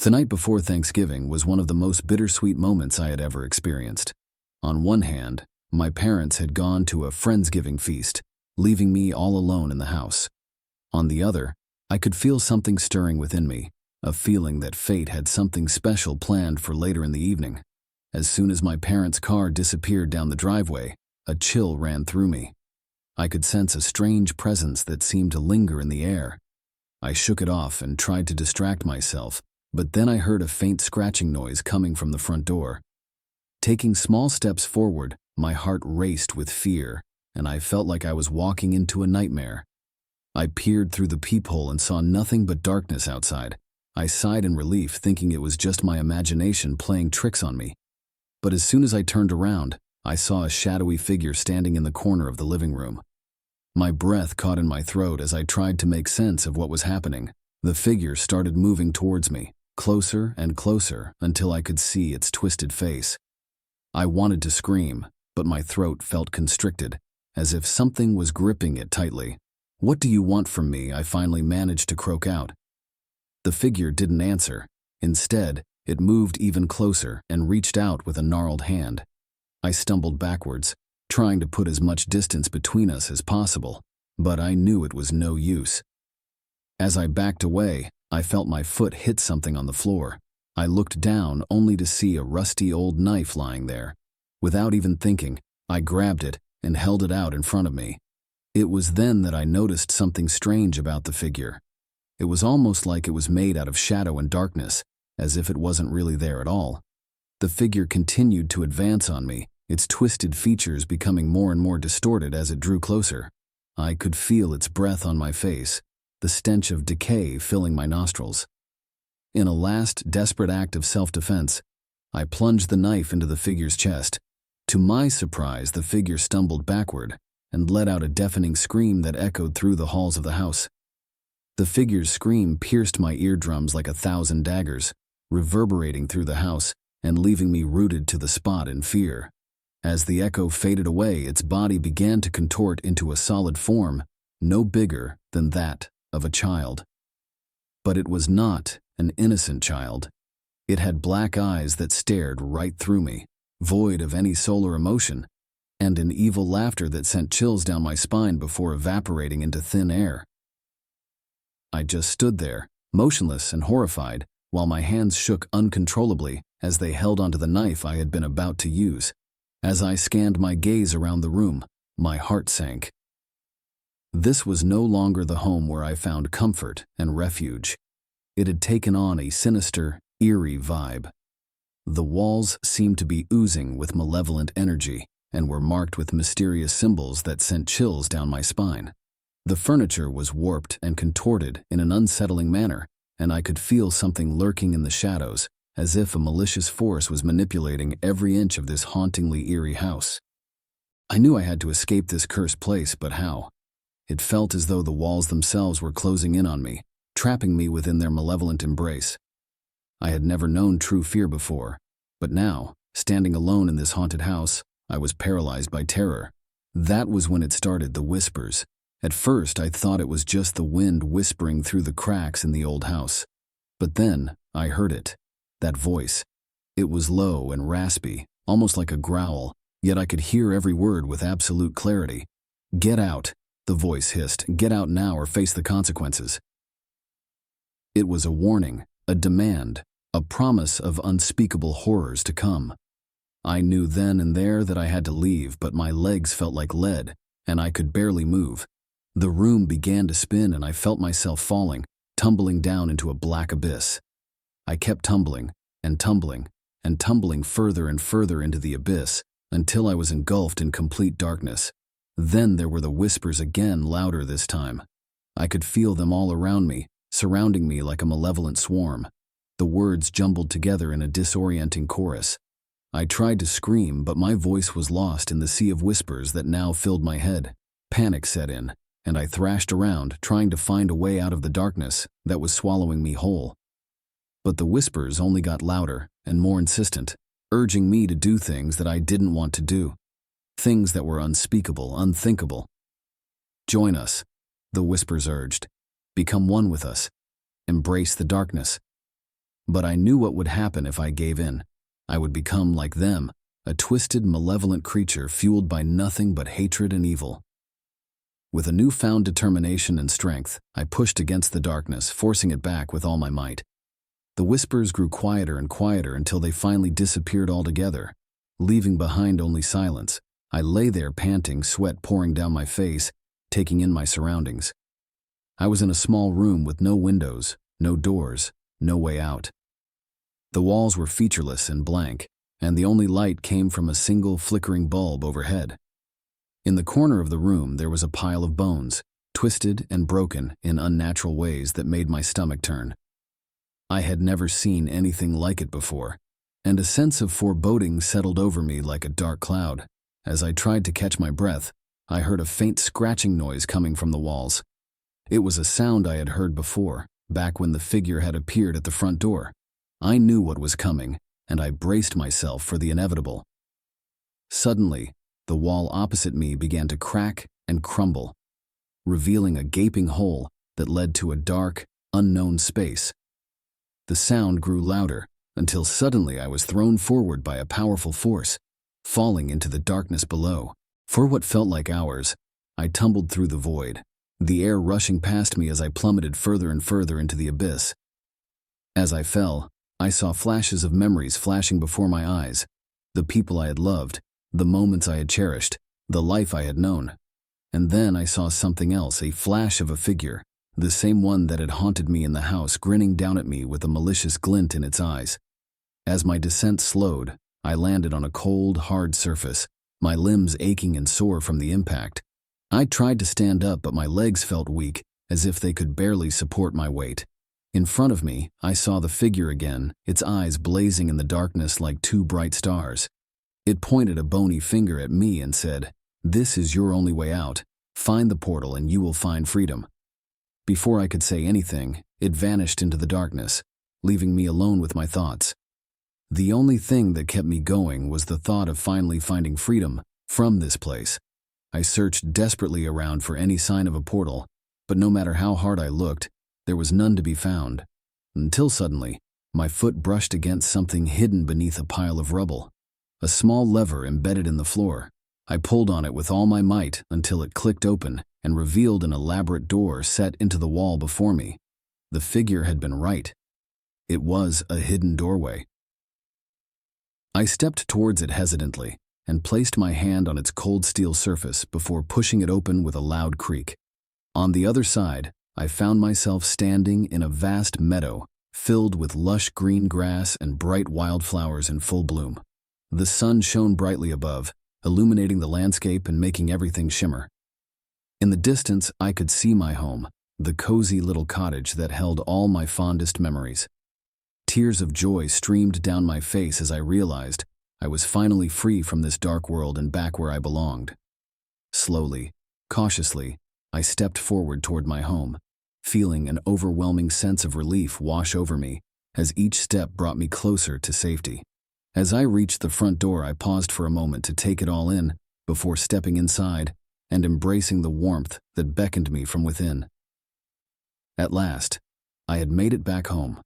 The night before Thanksgiving was one of the most bittersweet moments I had ever experienced. On one hand, my parents had gone to a Friendsgiving feast, leaving me all alone in the house. On the other, I could feel something stirring within me, a feeling that fate had something special planned for later in the evening. As soon as my parents' car disappeared down the driveway, a chill ran through me. I could sense a strange presence that seemed to linger in the air. I shook it off and tried to distract myself, but then I heard a faint scratching noise coming from the front door. Taking small steps forward, my heart raced with fear, and I felt like I was walking into a nightmare. I peered through the peephole and saw nothing but darkness outside. I sighed in relief, thinking it was just my imagination playing tricks on me. But as soon as I turned around, I saw a shadowy figure standing in the corner of the living room. My breath caught in my throat as I tried to make sense of what was happening. The figure started moving towards me, closer and closer, until I could see its twisted face. I wanted to scream, but my throat felt constricted, as if something was gripping it tightly. "What do you want from me?" I finally managed to croak out. The figure didn't answer. Instead, it moved even closer and reached out with a gnarled hand. I stumbled backwards, trying to put as much distance between us as possible, but I knew it was no use. As I backed away, I felt my foot hit something on the floor. I looked down only to see a rusty old knife lying there. Without even thinking, I grabbed it and held it out in front of me. It was then that I noticed something strange about the figure. It was almost like it was made out of shadow and darkness, as if it wasn't really there at all. The figure continued to advance on me, its twisted features becoming more and more distorted as it drew closer. I could feel its breath on my face, the stench of decay filling my nostrils. In a last, desperate act of self-defense, I plunged the knife into the figure's chest. To my surprise, the figure stumbled backward and let out a deafening scream that echoed through the halls of the house. The figure's scream pierced my eardrums like 1,000 daggers, reverberating through the house and leaving me rooted to the spot in fear. As the echo faded away, its body began to contort into a solid form, no bigger than that of a child. But it was not an innocent child. It had black eyes that stared right through me, void of any soul or emotion, and an evil laughter that sent chills down my spine before evaporating into thin air. I just stood there, motionless and horrified, while my hands shook uncontrollably as they held onto the knife I had been about to use. As I scanned my gaze around the room, my heart sank. This was no longer the home where I found comfort and refuge. It had taken on a sinister, eerie vibe. The walls seemed to be oozing with malevolent energy and were marked with mysterious symbols that sent chills down my spine. The furniture was warped and contorted in an unsettling manner, and I could feel something lurking in the shadows, as if a malicious force was manipulating every inch of this hauntingly eerie house. I knew I had to escape this cursed place, but how? It felt as though the walls themselves were closing in on me, trapping me within their malevolent embrace. I had never known true fear before, but now, standing alone in this haunted house, I was paralyzed by terror. That was when it started, the whispers. At first, I thought it was just the wind whispering through the cracks in the old house. But then, I heard it. That voice. It was low and raspy, almost like a growl, yet I could hear every word with absolute clarity. "Get out," the voice hissed. "Get out now or face the consequences." It was a warning, a demand, a promise of unspeakable horrors to come. I knew then and there that I had to leave, but my legs felt like lead, and I could barely move. The room began to spin and I felt myself falling, tumbling down into a black abyss. I kept tumbling and tumbling and tumbling further and further into the abyss until I was engulfed in complete darkness. Then there were the whispers again, louder this time. I could feel them all around me, surrounding me like a malevolent swarm. The words jumbled together in a disorienting chorus. I tried to scream, but my voice was lost in the sea of whispers that now filled my head. Panic set in, and I thrashed around, trying to find a way out of the darkness that was swallowing me whole. But the whispers only got louder and more insistent, urging me to do things that I didn't want to do. Things that were unspeakable, unthinkable. "Join us," the whispers urged. "Become one with us. Embrace the darkness." But I knew what would happen if I gave in. I would become like them, a twisted, malevolent creature fueled by nothing but hatred and evil. With a newfound determination and strength, I pushed against the darkness, forcing it back with all my might. The whispers grew quieter and quieter until they finally disappeared altogether, leaving behind only silence. I lay there panting, sweat pouring down my face, taking in my surroundings. I was in a small room with no windows, no doors, no way out. The walls were featureless and blank, and the only light came from a single flickering bulb overhead. In the corner of the room there was a pile of bones, twisted and broken in unnatural ways that made my stomach turn. I had never seen anything like it before, and a sense of foreboding settled over me like a dark cloud. As I tried to catch my breath, I heard a faint scratching noise coming from the walls. It was a sound I had heard before, back when the figure had appeared at the front door. I knew what was coming, and I braced myself for the inevitable. Suddenly, the wall opposite me began to crack and crumble, revealing a gaping hole that led to a dark, unknown space. The sound grew louder, until suddenly I was thrown forward by a powerful force, falling into the darkness below. For what felt like hours, I tumbled through the void, the air rushing past me as I plummeted further and further into the abyss. As I fell, I saw flashes of memories flashing before my eyes, the people I had loved, the moments I had cherished, the life I had known. And then I saw something else, a flash of a figure, the same one that had haunted me in the house, grinning down at me with a malicious glint in its eyes. As my descent slowed, I landed on a cold, hard surface, my limbs aching and sore from the impact. I tried to stand up, but my legs felt weak, as if they could barely support my weight. In front of me, I saw the figure again, its eyes blazing in the darkness like two bright stars. It pointed a bony finger at me and said, "This is your only way out. Find the portal and you will find freedom." Before I could say anything, it vanished into the darkness, leaving me alone with my thoughts. The only thing that kept me going was the thought of finally finding freedom from this place. I searched desperately around for any sign of a portal, but no matter how hard I looked, there was none to be found. Until suddenly, my foot brushed against something hidden beneath a pile of rubble. A small lever embedded in the floor. I pulled on it with all my might until it clicked open and revealed an elaborate door set into the wall before me. The figure had been right. It was a hidden doorway. I stepped towards it hesitantly and placed my hand on its cold steel surface before pushing it open with a loud creak. On the other side, I found myself standing in a vast meadow filled with lush green grass and bright wildflowers in full bloom. The sun shone brightly above, illuminating the landscape and making everything shimmer. In the distance, I could see my home, the cozy little cottage that held all my fondest memories. Tears of joy streamed down my face as I realized I was finally free from this dark world and back where I belonged. Slowly, cautiously, I stepped forward toward my home, feeling an overwhelming sense of relief wash over me as each step brought me closer to safety. As I reached the front door, I paused for a moment to take it all in before stepping inside and embracing the warmth that beckoned me from within. At last, I had made it back home.